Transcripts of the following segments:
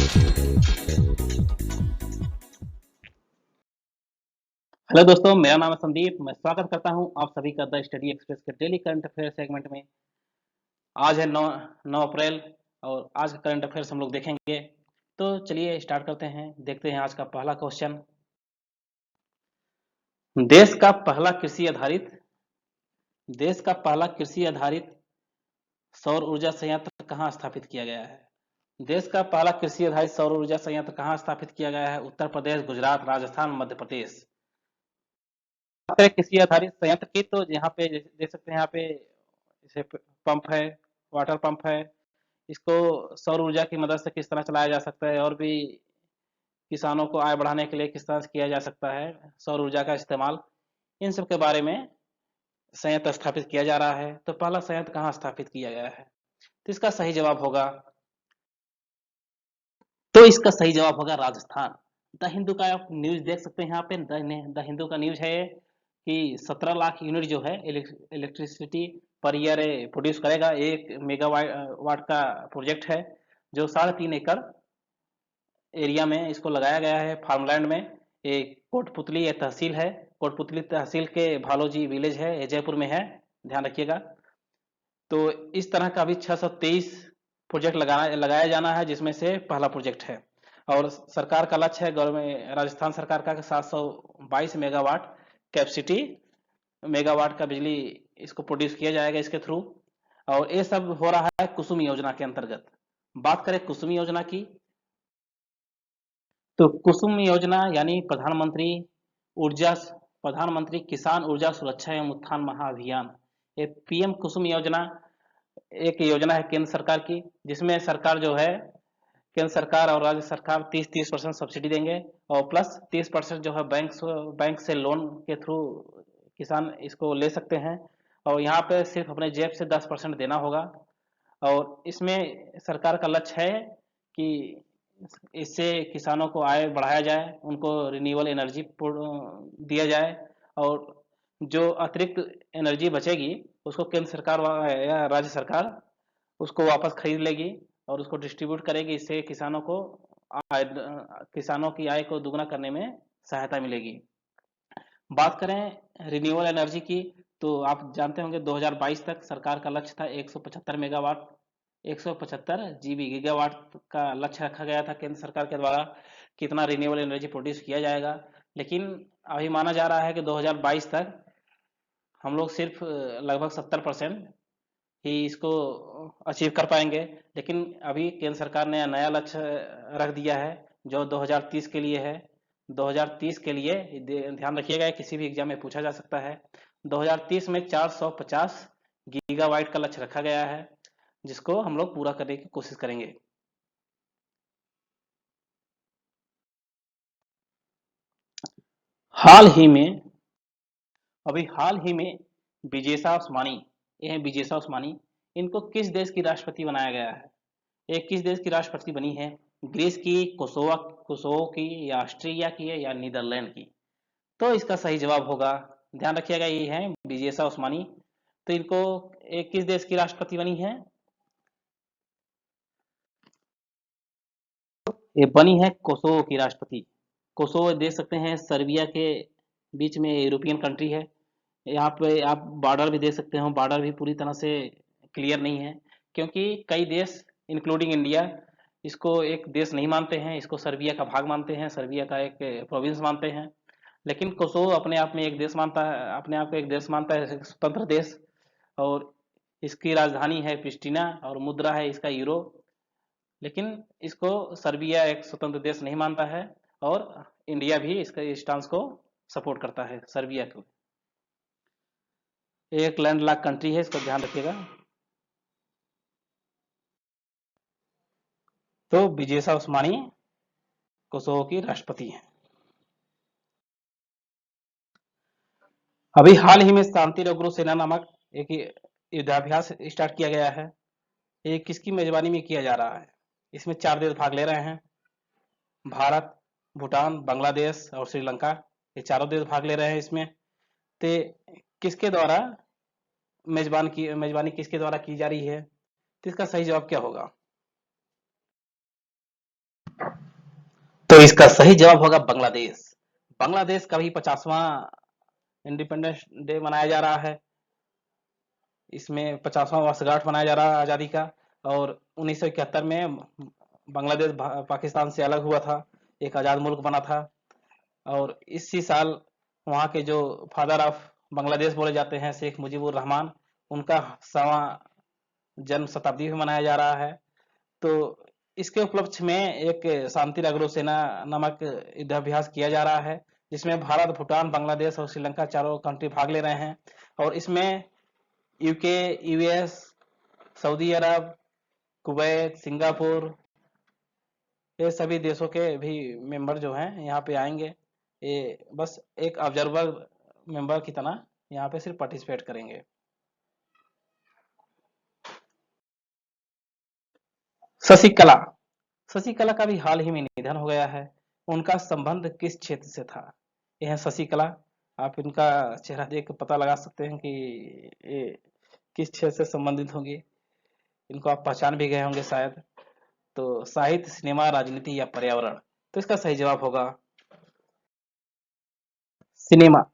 Hello दोस्तों, मेरा नाम है संदीप। मैं स्वागत करता हूं आप सभी का द स्टडी एक्सप्रेस के डेली करंट अफेयर सेगमेंट में। आज है 9 अप्रैल और आज का करंट अफेयर्स हम लोग देखेंगे। तो चलिए स्टार्ट करते हैं। देखते हैं आज का पहला क्वेश्चन। देश का पहला कृषि आधारित देश का पहला कृषि आधारित सौर ऊर्जा संयंत्र कहाँ स्थापित किया गया है? देश का पहला कृषि आधारित सौर ऊर्जा संयंत्र कहाँ स्थापित किया गया है? उत्तर प्रदेश, गुजरात, राजस्थान, मध्य प्रदेश। कृषि आधारित संयंत्र की तो यहाँ पे देख सकते हैं, यहाँ पे जैसे पंप है, वाटर पंप है। इसको सौर ऊर्जा की मदद से किस तरह चलाया जा सकता है और भी किसानों को आय बढ़ाने के लिए किस तरह से किया जा सकता है सौर ऊर्जा का इस्तेमाल, इन सब के बारे में संयंत्र स्थापित किया जा रहा है। तो पहला संयंत्र कहाँ स्थापित किया गया है? तो इसका सही जवाब होगा राजस्थान। द हिंदू का आप न्यूज देख सकते हैं। यहाँ पे द हिंदू का न्यूज है कि 17 लाख यूनिट जो है इलेक्ट्रिसिटी पर ईयर प्रोड्यूस करेगा। 1 मेगावाट का प्रोजेक्ट है जो 3.5 एकड़ एरिया में इसको लगाया गया है, फार्मलैंड में। एक कोटपुतली ये तहसील है, कोटपुतली तहसील के भालोजी विलेज है, ये जयपुर में है, ध्यान रखिएगा। तो इस तरह का अभी 623 प्रोजेक्ट लगाया जाना है, जिसमें से पहला प्रोजेक्ट है। और सरकार का लक्ष्य है, गवर्नमेंट राजस्थान सरकार का 722 मेगावाट कैपेसिटी मेगावाट का बिजली इसको प्रोड्यूस किया जाएगा इसके थ्रू। और ये सब हो रहा है कुसुम योजना के अंतर्गत। बात करें कुसुम योजना की, तो कुसुम योजना यानी प्रधानमंत्री किसान ऊर्जा सुरक्षा एवं उत्थान महाअभियान, ये पीएम कुसुम योजना एक योजना है केंद्र सरकार की, जिसमें सरकार जो है, केंद्र सरकार और राज्य सरकार 30-30% सब्सिडी देंगे और प्लस 30% जो है बैंक से लोन के थ्रू किसान इसको ले सकते हैं। और यहाँ पे सिर्फ अपने जेब से 10% देना होगा। और इसमें सरकार का लक्ष्य है कि इससे किसानों को आय बढ़ाया जाए, उनको रिन्यूएबल एनर्जी दिया जाए। और जो अतिरिक्त एनर्जी बचेगी उसको केंद्र सरकार या राज्य सरकार उसको वापस खरीद लेगी और उसको डिस्ट्रीब्यूट करेगी। इससे किसानों की आय को दुगना करने में सहायता मिलेगी। बात करें रिन्यूएबल एनर्जी की, तो आप जानते होंगे 2022 तक सरकार का लक्ष्य था 175 मेगावाट 175 जीबी गीगावाट का लक्ष्य रखा गया था केंद्र सरकार के द्वारा, कितना रिन्यूएबल एनर्जी प्रोड्यूस किया जाएगा। लेकिन अभी माना जा रहा है कि 2022 तक हम लोग सिर्फ लगभग 70% ही इसको अचीव कर पाएंगे। लेकिन अभी केंद्र सरकार ने नया लक्ष्य रख दिया है जो 2030 के लिए है। 2030 के लिए ध्यान रखिएगा, किसी भी एग्जाम में पूछा जा सकता है। 2030 में 450 गीगावाट का लक्ष्य रखा गया है, जिसको हम लोग पूरा करने की कोशिश करेंगे। हाल ही में विजेशा ओस्मानी, ये है विजेशा ओस्मानी, इनको किस देश की राष्ट्रपति बनाया गया है? ये किस देश की राष्ट्रपति बनी है? ग्रीस की, कोसोवो की, या ऑस्ट्रिया की है, या नीदरलैंड की? तो इसका सही जवाब होगा, ध्यान रखिएगा, ये है विजेशा ओस्मानी। तो इनको किस देश की राष्ट्रपति बनी है? ये बनी है कोसोवो की राष्ट्रपति। कोसोवो देख सकते हैं सर्बिया के बीच में यूरोपियन कंट्री है। यहाँ पे आप बॉर्डर भी देख सकते हो, बॉर्डर भी पूरी तरह से क्लियर नहीं है, क्योंकि कई देश इंक्लूडिंग इंडिया इसको एक देश नहीं मानते हैं, इसको सर्बिया का भाग मानते हैं, सर्बिया का एक प्रोविंस मानते हैं। लेकिन कोसोवो अपने आप में एक देश मानता है, अपने आप को एक देश मानता है, एक स्वतंत्र देश। और इसकी राजधानी है प्रिस्टिना और मुद्रा है इसका यूरो। लेकिन इसको सर्बिया एक स्वतंत्र देश नहीं मानता है और इंडिया भी इसका स्टांस को सपोर्ट करता है सर्बिया को। एक लैंडलॉक कंट्री है, इसको ध्यान रखिएगा। तो विजेशा ओस्मानी कोसोवो की राष्ट्रपति हैं। अभी हाल ही में शांति अग्रो सेना नामक एक युद्धाभ्यास स्टार्ट किया गया है। ये किसकी मेजबानी में किया जा रहा है? इसमें 4 देश भाग ले रहे हैं, भारत, भूटान, बांग्लादेश और श्रीलंका। ये चारों देश भाग ले रहे हैं इसमें। तो किसके द्वारा मेजबानी किसके द्वारा की जा रही है? तो इसका सही जवाब क्या होगा? तो इसका सही जवाब होगा बांग्लादेश। बांग्लादेश का भी 50वां इंडिपेंडेंस डे मनाया जा रहा है। इसमें 50वां वर्षगांठ मनाया जा रहा है आज़ादी का। और 1971 में बांग्लादेश पाकिस्तान से अलग हुआ था, एक आज़ाद मुल्क बना था। और इसी साल वहाँ के जो फादर ऑफ बांग्लादेश बोले जाते हैं, शेख मुजीबुर रहमान, उनका 100वां जन्म शताब्दी भी मनाया जा रहा है। तो इसके उपलक्ष्य में एक शांति अग्रो सेना नामक युद्धाभ्यास किया जा रहा है, जिसमें भारत, भूटान, बांग्लादेश और श्रीलंका चारों कंट्री भाग ले रहे हैं। और इसमें यूके, यूएस, सऊदी अरब, कुवैत, सिंगापुर, ये सभी देशों के भी मेंबर जो हैं यहाँ पे आएंगे। ये बस एक ऑब्जर्वर मेंबर की तरह यहाँ पे सिर्फ पार्टिसिपेट करेंगे। शशिकला, शशिकला का भी हाल ही में निधन हो गया है। उनका संबंध किस क्षेत्र से था? यह है शशिकला। आप इनका चेहरा देख कर पता लगा सकते हैं कि ये किस क्षेत्र से संबंधित होंगे। इनको आप पहचान भी गए होंगे शायद। तो साहित्य, सिनेमा, राजनीति या पर्यावरण? तो इसका सही जवाब होगा सिनेमा।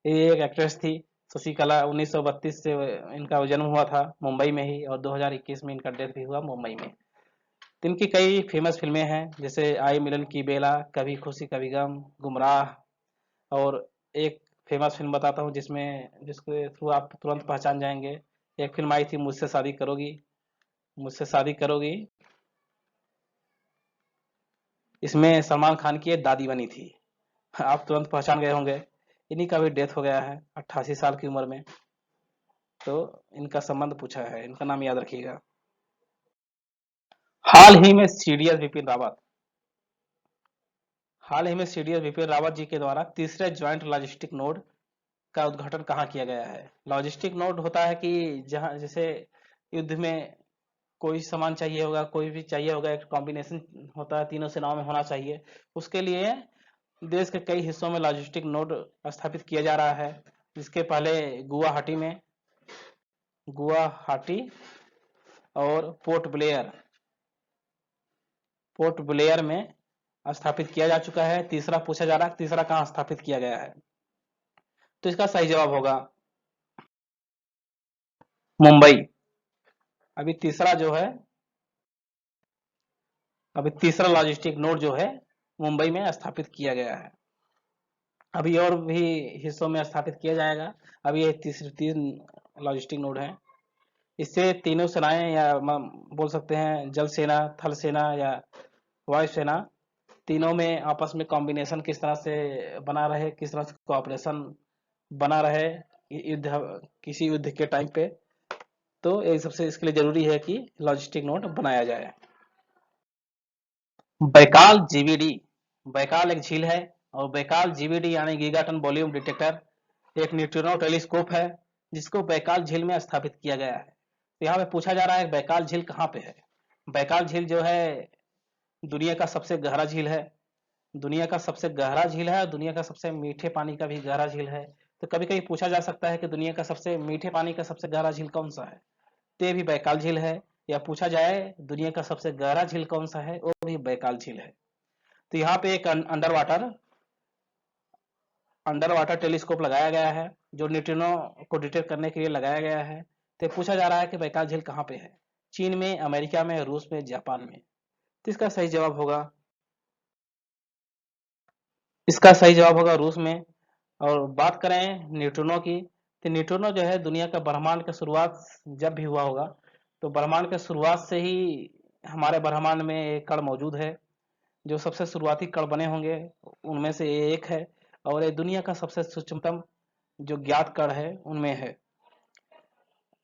ये एक एक्ट्रेस थी शशिकला। 1932 से इनका जन्म हुआ था मुंबई में ही, और 2021 में इनका डेथ भी हुआ मुंबई में। तो इनकी कई फेमस फिल्में हैं, जैसे आई मिलन की बेला, कभी खुशी कभी गम, गुमराह। और एक फेमस फिल्म बताता हूँ जिसके थ्रू आप तुरंत पहचान जाएंगे। एक फिल्म आई थी, मुझसे शादी करोगी, मुझसे शादी करोगी। इसमें सलमान खान की एक दादी बनी थी। आप तुरंत पहचान गए होंगे। इन्हीं का भी डेथ हो गया है 88 साल की उम्र में। तो इनका संबंध पूछा है, इनका नाम याद रखिएगा। हाल ही में सीडीएस बिपिन रावत हाल ही में सीडीएस बिपिन रावत जी के द्वारा तीसरे ज्वाइंट लॉजिस्टिक नोड का उद्घाटन कहाँ किया गया है? लॉजिस्टिक नोड होता है कि जहाँ जैसे युद्ध में कोई सामान चाहिए होगा, कोई भी चाहिए होगा, एक कॉम्बिनेशन होता है, तीनों सेनाओं में होना चाहिए। उसके लिए देश के कई हिस्सों में लॉजिस्टिक नोड स्थापित किया जा रहा है, जिसके पहले गुवाहाटी और पोर्ट ब्लेयर में स्थापित किया जा चुका है। तीसरा पूछा जा रहा है, तीसरा कहाँ स्थापित किया गया है? तो इसका सही जवाब होगा मुंबई। अभी तीसरा जो है अभी तीसरा लॉजिस्टिक नोड जो है मुंबई में स्थापित किया गया है। अभी और भी हिस्सों में स्थापित किया जाएगा। अभी ये तीन लॉजिस्टिक नोड है। इससे तीनों सेनाएं, या बोल सकते हैं जल सेना, थल सेना या वायु सेना, तीनों में आपस में कॉम्बिनेशन किस तरह से बना रहे, किस तरह से कोऑपरेशन बना रहे युद्ध किसी युद्ध के टाइम पे। तो ये सबसे इसके लिए जरूरी है कि लॉजिस्टिक नोड बनाया जाए। बैकाल जीवीडी, बैकाल एक झील है, और बैकाल जीवीडी यानी गीगाटन वॉल्यूम डिटेक्टर एक न्यूट्रिनो टेलीस्कोप है, जिसको बैकाल झील में स्थापित किया गया है। तो यहाँ पे पूछा जा रहा है बैकाल झील कहाँ पे है? बैकाल झील जो है दुनिया का सबसे गहरा झील है। दुनिया का सबसे गहरा झील है और दुनिया का सबसे मीठे पानी का भी गहरा झील है। तो कभी कभी पूछा जा सकता है कि दुनिया का सबसे मीठे पानी का सबसे गहरा झील कौन सा है? तो ये भी बैकाल झील है। या पूछा जाए दुनिया का सबसे गहरा झील कौन सा है, वो भी बैकाल झील है। तो यहाँ पे एक अंडर वाटर टेलीस्कोप लगाया गया है, जो न्यूट्रिनो को डिटेक्ट करने के लिए लगाया गया है। तो पूछा जा रहा है कि बैकाल झील कहाँ पे है? चीन में, अमेरिका में, रूस में, जापान में? तो इसका सही जवाब होगा रूस में। और बात करें न्यूट्रिनो की, तो न्यूट्रिनो जो है दुनिया का ब्रह्मांड का शुरुआत जब भी हुआ होगा, तो ब्रह्मांड के शुरुआत से ही हमारे ब्रह्मांड में एक कण मौजूद है। जो सबसे शुरुआती कण बने होंगे उनमें से ये एक है, और ये दुनिया का सबसे सूक्ष्मतम जो ज्ञात कण है उनमें है।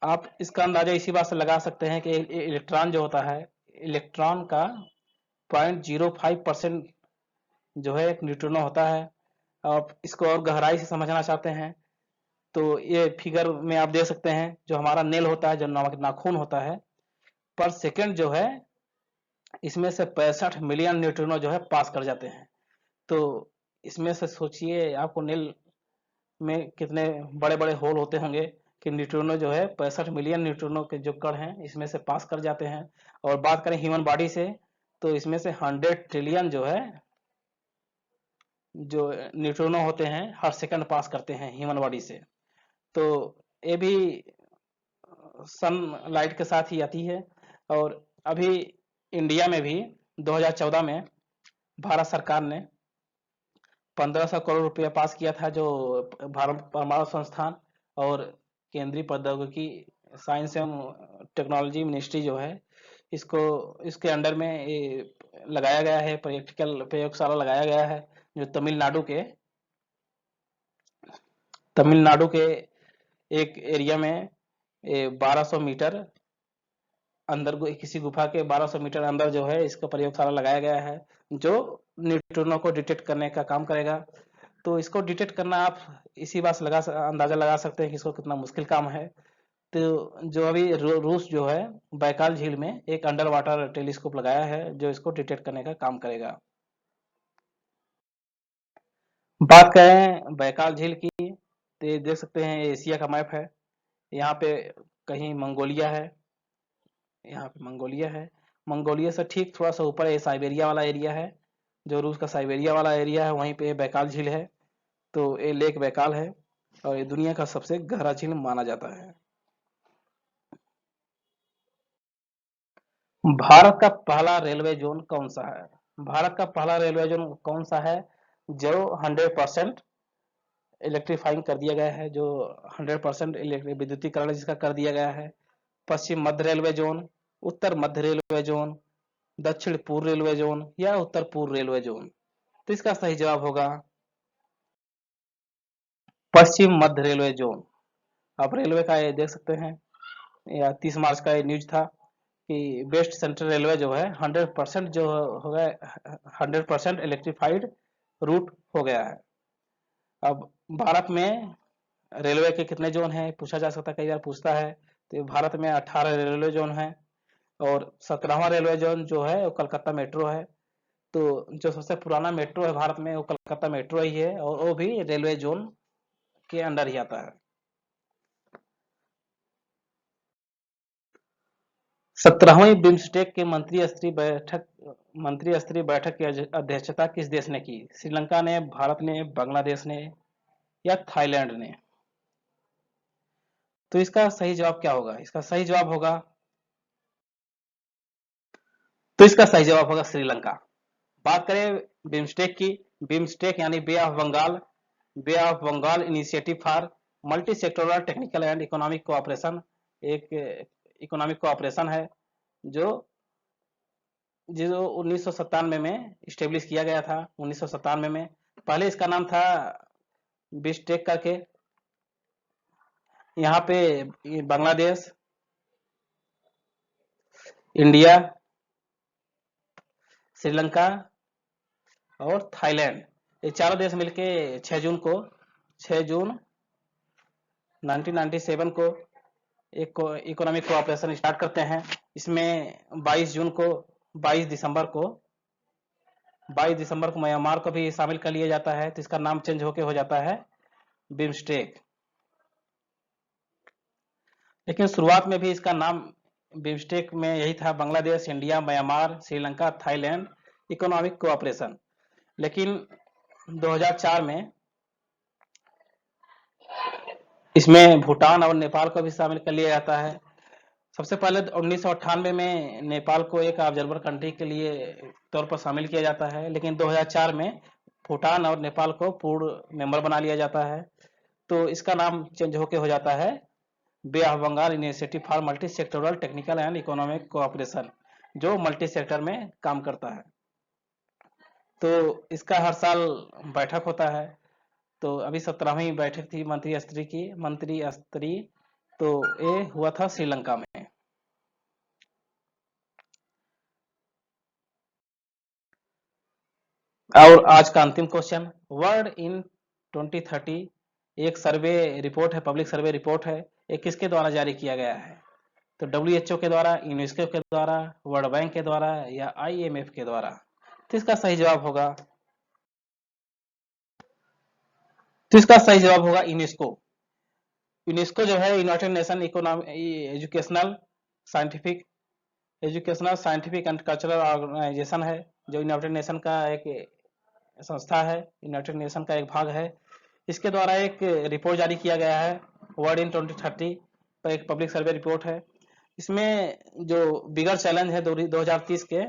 आप इसका अंदाजा इसी बात से लगा सकते हैं कि इलेक्ट्रॉन जो होता है, इलेक्ट्रॉन का 0.05% जो है एक न्यूट्रिनो होता है। आप इसको और गहराई से समझना चाहते हैं तो ये फिगर में आप देख सकते हैं, जो हमारा नेल होता है, जो नाखून होता है, पर सेकंड जो है इसमें से 65 मिलियन न्यूट्रिनो जो है पास कर जाते हैं। तो इसमें से सोचिए आपको नेल में कितने बड़े बड़े होल होते होंगे कि न्यूट्रिनो जो है 65 मिलियन न्यूट्रिनो के जो कण हैं इसमें से पास कर जाते हैं। और बात करें ह्यूमन बॉडी से, तो इसमें से 100 ट्रिलियन जो है जो न्यूट्रिनो होते हैं हर सेकंड पास करते हैं ह्यूमन बॉडी से। तो ये भी सन लाइट के साथ ही आती है। और अभी इंडिया में भी 2014 में भारत सरकार ने 1500 करोड़ रुपया पास किया था, जो भारत परमाणु संस्थान और केंद्रीय प्रौद्योगिकी साइंस एवं टेक्नोलॉजी मिनिस्ट्री जो है, इसको इसके अंडर में ये लगाया गया है, प्रैक्टिकल प्रयोगशाला लगाया गया है, जो तमिलनाडु के एक एरिया में 1200 मीटर अंदर किसी गुफा के 1200 मीटर अंदर जो है इसका प्रयोगशाला लगाया गया है, जो न्यूट्रिनो को डिटेक्ट करने का काम करेगा। तो इसको डिटेक्ट करना आप इसी बात से अंदाजा लगा सकते हैं कि इसको कितना मुश्किल काम है। तो जो अभी रूस जो है बैकाल झील में एक अंडर वाटर टेलीस्कोप लगाया है, जो इसको डिटेक्ट करने का काम करेगा। बात करें बैकाल झील की, तो ये देख सकते हैं एशिया का मैप है। यहाँ पे कहीं मंगोलिया है, यहाँ पे मंगोलिया है, मंगोलिया से ठीक थोड़ा सा ऊपर ये साइबेरिया वाला एरिया है, जो रूस का साइबेरिया वाला एरिया है, वहीं पे बैकाल झील है। तो ये लेक बैकाल है और ये दुनिया का सबसे गहरा झील माना जाता है। भारत का पहला रेलवे जोन कौन सा है? भारत का पहला रेलवे जोन कौन सा है जो 100% इलेक्ट्रीफाइंग कर दिया गया है, जो 100% विद्युतीकरण जिसका कर दिया गया है? पश्चिम मध्य रेलवे जोन, उत्तर मध्य रेलवे जोन, दक्षिण पूर्व रेलवे जोन या उत्तर पूर्व रेलवे जोन? तो इसका सही जवाब होगा पश्चिम मध्य रेलवे जोन। आप रेलवे का ये देख सकते हैं, या 30 मार्च का ये न्यूज था कि वेस्ट सेंट्रल रेलवे जो है 100% जो हो गया, 100% इलेक्ट्रीफाइड रूट हो गया है। अब भारत में रेलवे के कितने जोन हैं पूछा जा सकता है, कई बार पूछता है। तो भारत में 18 रेलवे जोन है और 17वां रेलवे जोन जो है वो कलकत्ता मेट्रो है। तो जो सबसे पुराना मेट्रो है भारत में वो कलकत्ता मेट्रो ही है, और वो भी रेलवे जोन के अंडर ही आता है। 17वीं बिम्स्टेक के मंत्री स्तरीय बैठक की अध्यक्षता किस देश ने की? श्रीलंका ने, भारत ने, बांग्लादेश ने या थाईलैंड ने? तो इसका सही जवाब क्या होगा? इसका सही जवाब होगा श्रीलंका। बात करें बिम्स्टेक की, बिम्स्टेक यानी bay of Bengal initiative for multi sectoral technical and economic cooperation, एक इकोनॉमिक कोऑपरेशन है जो 1997 में स्टेब्लिश किया गया था। 1997 में पहले इसका नाम था बिस्टेक करके। यहाँ पे बांग्लादेश, इंडिया, श्रीलंका और थाईलैंड, ये चारों देश मिलके 6 जून 1997 को एक इकोनॉमिक कोऑपरेशन स्टार्ट करते हैं। इसमें 22 दिसंबर को म्यांमार को भी शामिल कर लिया जाता है, तो इसका नाम चेंज होके हो जाता है बिम्स्टेक। लेकिन शुरुआत में भी इसका नाम बिम्स्टेक में यही था, Bangladesh, India, Myanmar, Sri Lanka, Thailand economic cooperation. लेकिन 2004 में इसमें भूटान और नेपाल को भी शामिल कर लिया जाता है। सबसे पहले 1998 में नेपाल को एक ऑब्जर्वर कंट्री के लिए तौर पर शामिल किया जाता है, लेकिन 2004 में भूटान और नेपाल को पूर्ण मेंबर बना लिया जाता है। तो इसका नाम चेंज होके हो जाता है bay of Bengal initiative for multi sectoral technical and economic cooperation, जो मल्टी सेक्टर में काम करता है। तो इसका हर साल बैठक होता है। तो अभी 17वीं बैठक थी मंत्री स्तरीय, तो ये हुआ था श्रीलंका में। और आज का अंतिम क्वेश्चन, वर्ल्ड इन 2030 एक सर्वे रिपोर्ट है, पब्लिक सर्वे रिपोर्ट है, ये किसके द्वारा जारी किया गया है? तो WHO के द्वारा, यूनेस्को के द्वारा, वर्ल्ड बैंक के द्वारा या IMF के द्वारा? तो इसका सही जवाब होगा यूनेस्को। यूनेस्को जो है United Nation Scientific Educational Scientific and Cultural Organization है, जो यूनाइटेड नेशन का एक संस्था है, यूनाइटेड नेशन का एक भाग है। इसके द्वारा एक रिपोर्ट जारी किया गया है, वर्ल्ड इन 2030 पर एक पब्लिक सर्वे रिपोर्ट है। इसमें जो बिगर चैलेंज है 2030 के,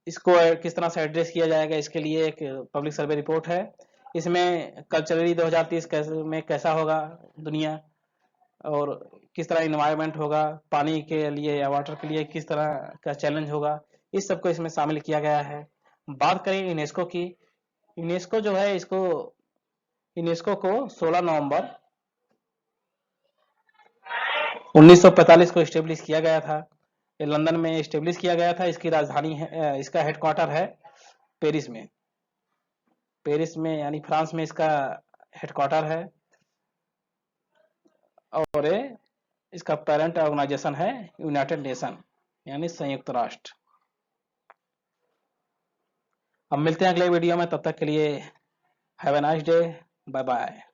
इसको किस तरह से एड्रेस किया जाएगा, इसके लिए एक पब्लिक सर्वे रिपोर्ट है। इसमें कल्चरली 2030 में कैसा होगा दुनिया, और किस तरह इन्वायरमेंट होगा, पानी के लिए या वाटर के लिए किस तरह का चैलेंज होगा, इस सबको इसमें शामिल किया गया है। बात करें यूनेस्को की, यूनेस्को जो है इसको यूनेस्को को 16 नवंबर 1945 को स्टेब्लिश किया गया था। ये लंदन में स्टेब्लिश किया गया था। इसकी राजधानी है, इसका हेडक्वार्टर है पेरिस में। पेरिस में यानी फ्रांस में इसका हेडक्वार्टर है, और इसका पेरेंट ऑर्गेनाइजेशन है यूनाइटेड नेशन यानी संयुक्त राष्ट्र। अब मिलते हैं अगले वीडियो में, तब तक के लिए have a nice day, bye bye.